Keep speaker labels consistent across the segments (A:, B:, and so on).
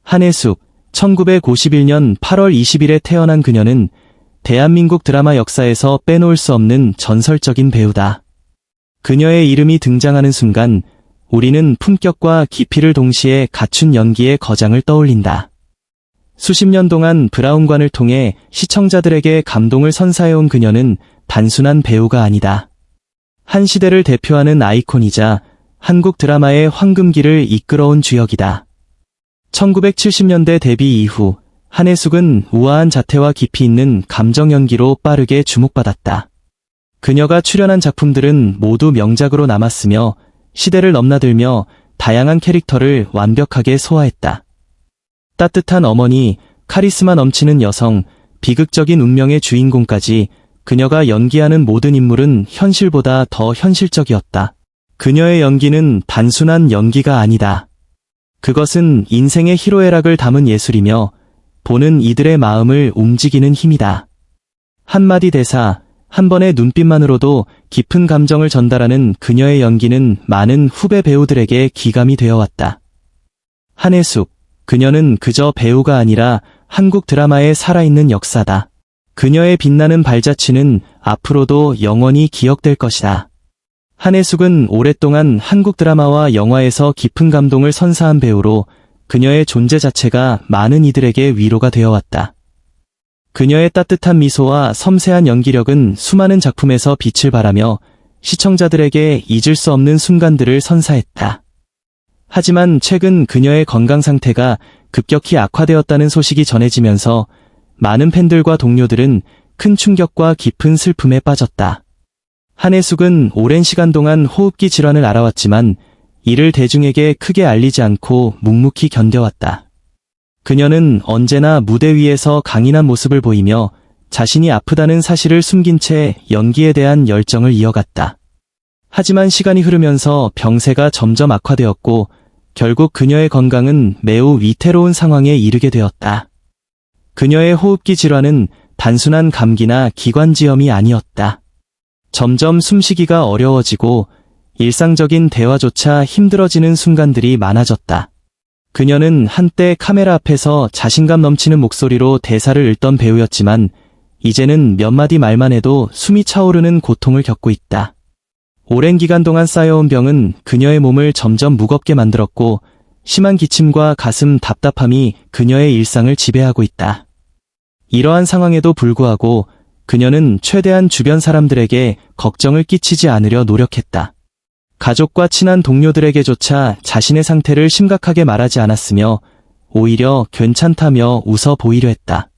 A: 한혜숙, 1951년 8월 20일에 태어난 그녀는 대한민국 드라마 역사에서 빼놓을 수 없는 전설적인 배우다. 그녀의 이름이 등장하는 순간 우리는 품격과 깊이를 동시에 갖춘 연기의 거장을 떠올린다. 수십 년 동안 브라운관을 통해 시청자들에게 감동을 선사해온 그녀는 단순한 배우가 아니다. 한 시대를 대표하는 아이콘이자 한국 드라마의 황금기를 이끌어온 주역이다. 1970년대 데뷔 이후 한혜숙은 우아한 자태와 깊이 있는 감정 연기로 빠르게 주목받았다. 그녀가 출연한 작품들은 모두 명작으로 남았으며 시대를 넘나들며 다양한 캐릭터를 완벽하게 소화했다. 따뜻한 어머니, 카리스마 넘치는 여성, 비극적인 운명의 주인공까지 그녀가 연기하는 모든 인물은 현실보다 더 현실적이었다. 그녀의 연기는 단순한 연기가 아니다. 그것은 인생의 희로애락을 담은 예술이며 보는 이들의 마음을 움직이는 힘이다. 한마디 대사, 한 번의 눈빛만으로도 깊은 감정을 전달하는 그녀의 연기는 많은 후배 배우들에게 기감이 되어왔다. 한혜숙, 그녀는 그저 배우가 아니라 한국 드라마의 살아있는 역사다. 그녀의 빛나는 발자취는 앞으로도 영원히 기억될 것이다. 한혜숙은 오랫동안 한국 드라마와 영화에서 깊은 감동을 선사한 배우로 그녀의 존재 자체가 많은 이들에게 위로가 되어왔다. 그녀의 따뜻한 미소와 섬세한 연기력은 수많은 작품에서 빛을 발하며 시청자들에게 잊을 수 없는 순간들을 선사했다. 하지만 최근 그녀의 건강 상태가 급격히 악화되었다는 소식이 전해지면서 많은 팬들과 동료들은 큰 충격과 깊은 슬픔에 빠졌다. 한혜숙은 오랜 시간 동안 호흡기 질환을 앓아왔지만 이를 대중에게 크게 알리지 않고 묵묵히 견뎌왔다. 그녀는 언제나 무대 위에서 강인한 모습을 보이며 자신이 아프다는 사실을 숨긴 채 연기에 대한 열정을 이어갔다. 하지만 시간이 흐르면서 병세가 점점 악화되었고 결국 그녀의 건강은 매우 위태로운 상황에 이르게 되었다. 그녀의 호흡기 질환은 단순한 감기나 기관지염이 아니었다. 점점 숨쉬기가 어려워지고 일상적인 대화조차 힘들어지는 순간들이 많아졌다. 그녀는 한때 카메라 앞에서 자신감 넘치는 목소리로 대사를 읽던 배우였지만 이제는 몇 마디 말만 해도 숨이 차오르는 고통을 겪고 있다. 오랜 기간 동안 쌓여온 병은 그녀의 몸을 점점 무겁게 만들었고 심한 기침과 가슴 답답함이 그녀의 일상을 지배하고 있다. 이러한 상황에도 불구하고 그녀는 최대한 주변 사람들에게 걱정을 끼치지 않으려 노력했다. 가족과 친한 동료들에게조차 자신의 상태를 심각하게 말하지 않았으며 오히려 괜찮다며 웃어 보이려 했다.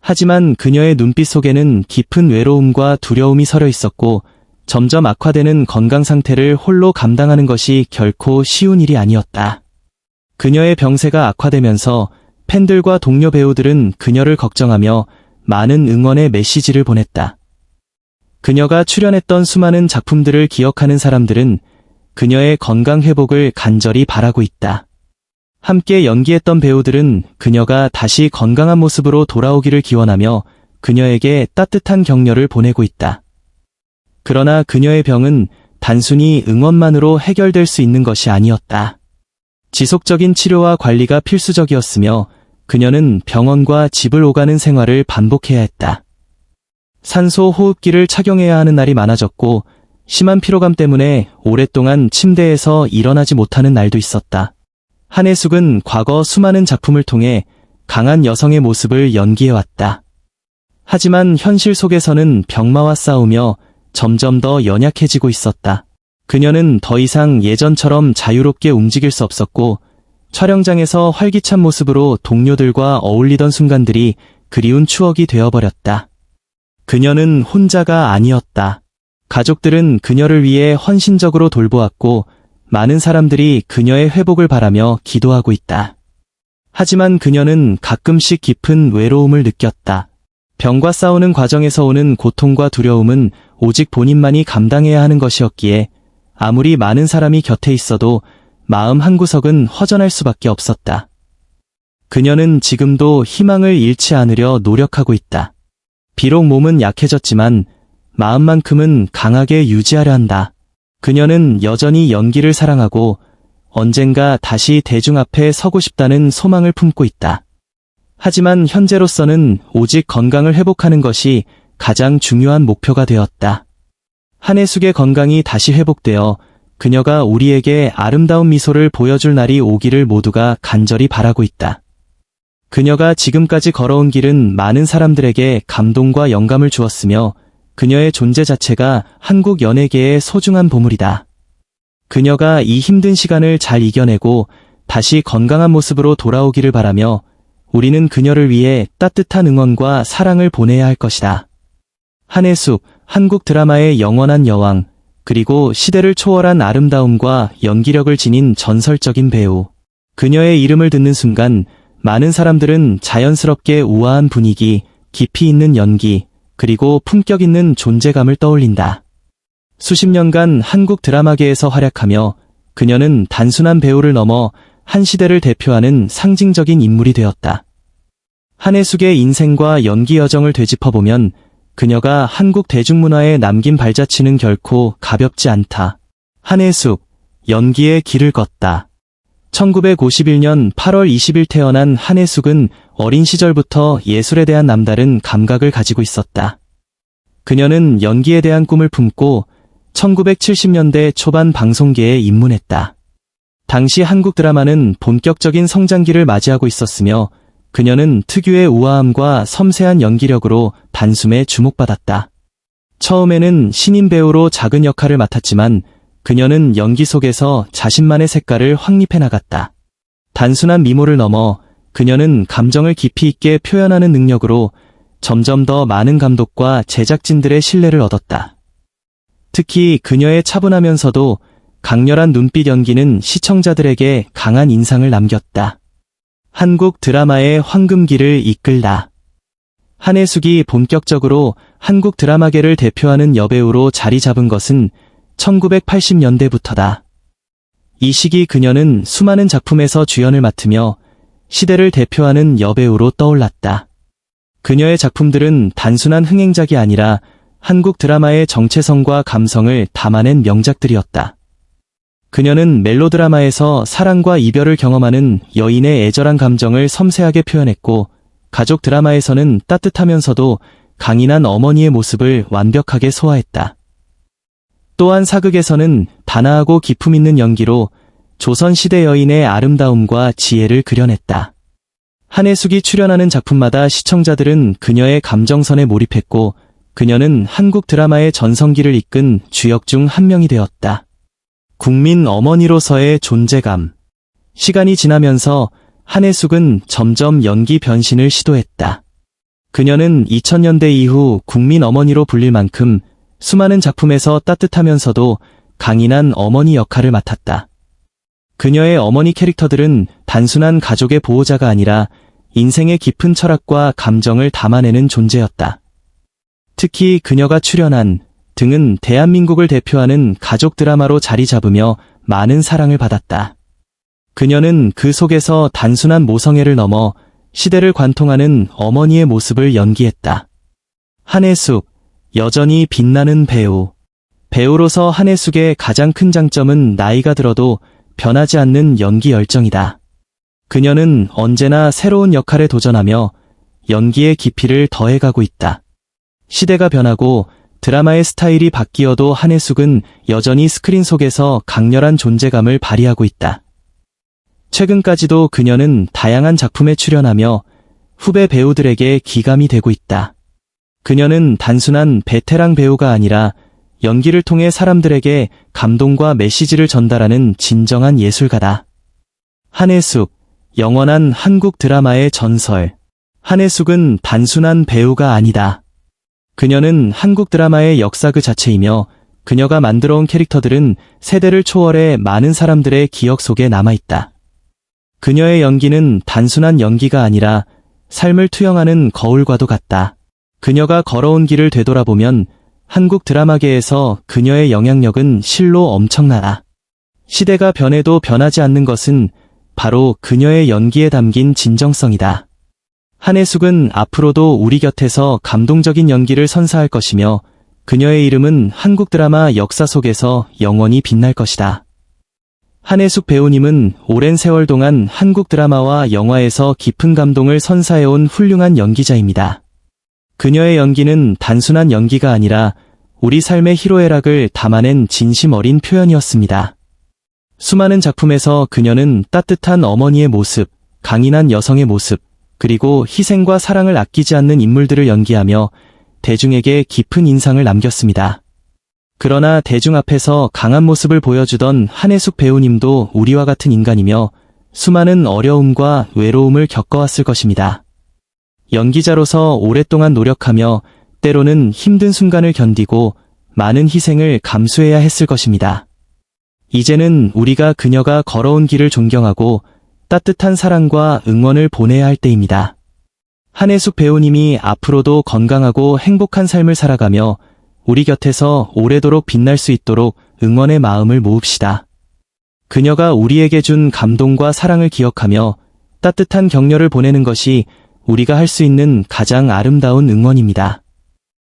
A: 하지만 그녀의 눈빛 속에는 깊은 외로움과 두려움이 서려 있었고 점점 악화되는 건강 상태를 홀로 감당하는 것이 결코 쉬운 일이 아니었다. 그녀의 병세가 악화되면서 팬들과 동료 배우들은 그녀를 걱정하며 많은 응원의 메시지를 보냈다. 그녀가 출연했던 수많은 작품들을 기억하는 사람들은 그녀의 건강 회복을 간절히 바라고 있다. 함께 연기했던 배우들은 그녀가 다시 건강한 모습으로 돌아오기를 기원하며 그녀에게 따뜻한 격려를 보내고 있다. 그러나 그녀의 병은 단순히 응원만으로 해결될 수 있는 것이 아니었다. 지속적인 치료와 관리가 필수적이었으며 그녀는 병원과 집을 오가는 생활을 반복해야 했다. 산소 호흡기를 착용해야 하는 날이 많아졌고 심한 피로감 때문에 오랫동안 침대에서 일어나지 못하는 날도 있었다. 한혜숙은 과거 수많은 작품을 통해 강한 여성의 모습을 연기해왔다. 하지만 현실 속에서는 병마와 싸우며 점점 더 연약해지고 있었다. 그녀는 더 이상 예전처럼 자유롭게 움직일 수 없었고 촬영장에서 활기찬 모습으로 동료들과 어울리던 순간들이 그리운 추억이 되어버렸다. 그녀는 혼자가 아니었다. 가족들은 그녀를 위해 헌신적으로 돌보았고 많은 사람들이 그녀의 회복을 바라며 기도하고 있다. 하지만 그녀는 가끔씩 깊은 외로움을 느꼈다. 병과 싸우는 과정에서 오는 고통과 두려움은 오직 본인만이 감당해야 하는 것이었기에 아무리 많은 사람이 곁에 있어도 마음 한구석은 허전할 수밖에 없었다. 그녀는 지금도 희망을 잃지 않으려 노력하고 있다. 비록 몸은 약해졌지만 마음만큼은 강하게 유지하려 한다. 그녀는 여전히 연기를 사랑하고 언젠가 다시 대중 앞에 서고 싶다는 소망을 품고 있다. 하지만 현재로서는 오직 건강을 회복하는 것이 가장 중요한 목표가 되었다. 한혜숙의 건강이 다시 회복되어 그녀가 우리에게 아름다운 미소를 보여줄 날이 오기를 모두가 간절히 바라고 있다. 그녀가 지금까지 걸어온 길은 많은 사람들에게 감동과 영감을 주었으며 그녀의 존재 자체가 한국 연예계의 소중한 보물이다. 그녀가 이 힘든 시간을 잘 이겨내고 다시 건강한 모습으로 돌아오기를 바라며 우리는 그녀를 위해 따뜻한 응원과 사랑을 보내야 할 것이다. 한혜숙, 한국 드라마의 영원한 여왕, 그리고 시대를 초월한 아름다움과 연기력을 지닌 전설적인 배우. 그녀의 이름을 듣는 순간 많은 사람들은 자연스럽게 우아한 분위기, 깊이 있는 연기, 그리고 품격 있는 존재감을 떠올린다. 수십 년간 한국 드라마계에서 활약하며 그녀는 단순한 배우를 넘어 한 시대를 대표하는 상징적인 인물이 되었다. 한혜숙의 인생과 연기 여정을 되짚어보면 그녀가 한국 대중문화에 남긴 발자취는 결코 가볍지 않다. 한혜숙, 연기의 길을 걷다. 1951년 8월 20일 태어난 한혜숙은 어린 시절부터 예술에 대한 남다른 감각을 가지고 있었다. 그녀는 연기에 대한 꿈을 품고 1970년대 초반 방송계에 입문했다. 당시 한국 드라마는 본격적인 성장기를 맞이하고 있었으며 그녀는 특유의 우아함과 섬세한 연기력으로 단숨에 주목받았다. 처음에는 신인 배우로 작은 역할을 맡았지만 그녀는 연기 속에서 자신만의 색깔을 확립해 나갔다. 단순한 미모를 넘어 그녀는 감정을 깊이 있게 표현하는 능력으로 점점 더 많은 감독과 제작진들의 신뢰를 얻었다. 특히 그녀의 차분하면서도 강렬한 눈빛 연기는 시청자들에게 강한 인상을 남겼다. 한국 드라마의 황금기를 이끌다. 한혜숙이 본격적으로 한국 드라마계를 대표하는 여배우로 자리 잡은 것은 1980년대부터다. 이 시기 그녀는 수많은 작품에서 주연을 맡으며 시대를 대표하는 여배우로 떠올랐다. 그녀의 작품들은 단순한 흥행작이 아니라 한국 드라마의 정체성과 감성을 담아낸 명작들이었다. 그녀는 멜로드라마에서 사랑과 이별을 경험하는 여인의 애절한 감정을 섬세하게 표현했고, 가족 드라마에서는 따뜻하면서도 강인한 어머니의 모습을 완벽하게 소화했다. 또한 사극에서는 단아하고 기품 있는 연기로 조선시대 여인의 아름다움과 지혜를 그려냈다. 한혜숙이 출연하는 작품마다 시청자들은 그녀의 감정선에 몰입했고, 그녀는 한국 드라마의 전성기를 이끈 주역 중 한 명이 되었다. 국민 어머니로서의 존재감. 시간이 지나면서 한혜숙은 점점 연기 변신을 시도했다. 그녀는 2000년대 이후 국민 어머니로 불릴 만큼 수많은 작품에서 따뜻하면서도 강인한 어머니 역할을 맡았다. 그녀의 어머니 캐릭터들은 단순한 가족의 보호자가 아니라 인생의 깊은 철학과 감정을 담아내는 존재였다. 특히 그녀가 출연한 등은 대한민국을 대표하는 가족 드라마로 자리 잡으며 많은 사랑을 받았다. 그녀는 그 속에서 단순한 모성애를 넘어 시대를 관통하는 어머니의 모습을 연기했다. 한혜숙, 여전히 빛나는 배우. 배우로서 한혜숙의 가장 큰 장점은 나이가 들어도 변하지 않는 연기 열정이다. 그녀는 언제나 새로운 역할에 도전하며 연기의 깊이를 더해가고 있다. 시대가 변하고 드라마의 스타일이 바뀌어도 한혜숙은 여전히 스크린 속에서 강렬한 존재감을 발휘하고 있다. 최근까지도 그녀는 다양한 작품에 출연하며 후배 배우들에게 기감이 되고 있다. 그녀는 단순한 베테랑 배우가 아니라 연기를 통해 사람들에게 감동과 메시지를 전달하는 진정한 예술가다. 한혜숙, 영원한 한국 드라마의 전설. 한혜숙은 단순한 배우가 아니다. 그녀는 한국 드라마의 역사 그 자체이며 그녀가 만들어온 캐릭터들은 세대를 초월해 많은 사람들의 기억 속에 남아있다. 그녀의 연기는 단순한 연기가 아니라 삶을 투영하는 거울과도 같다. 그녀가 걸어온 길을 되돌아보면 한국 드라마계에서 그녀의 영향력은 실로 엄청나다. 시대가 변해도 변하지 않는 것은 바로 그녀의 연기에 담긴 진정성이다. 한혜숙은 앞으로도 우리 곁에서 감동적인 연기를 선사할 것이며 그녀의 이름은 한국 드라마 역사 속에서 영원히 빛날 것이다. 한혜숙 배우님은 오랜 세월 동안 한국 드라마와 영화에서 깊은 감동을 선사해온 훌륭한 연기자입니다. 그녀의 연기는 단순한 연기가 아니라 우리 삶의 희로애락을 담아낸 진심 어린 표현이었습니다. 수많은 작품에서 그녀는 따뜻한 어머니의 모습, 강인한 여성의 모습, 그리고 희생과 사랑을 아끼지 않는 인물들을 연기하며 대중에게 깊은 인상을 남겼습니다. 그러나 대중 앞에서 강한 모습을 보여주던 한혜숙 배우님도 우리와 같은 인간이며 수많은 어려움과 외로움을 겪어왔을 것입니다. 연기자로서 오랫동안 노력하며 때로는 힘든 순간을 견디고 많은 희생을 감수해야 했을 것입니다. 이제는 우리가 그녀가 걸어온 길을 존경하고 따뜻한 사랑과 응원을 보내야 할 때입니다. 한혜숙 배우님이 앞으로도 건강하고 행복한 삶을 살아가며 우리 곁에서 오래도록 빛날 수 있도록 응원의 마음을 모읍시다. 그녀가 우리에게 준 감동과 사랑을 기억하며 따뜻한 격려를 보내는 것이 우리가 할 수 있는 가장 아름다운 응원입니다.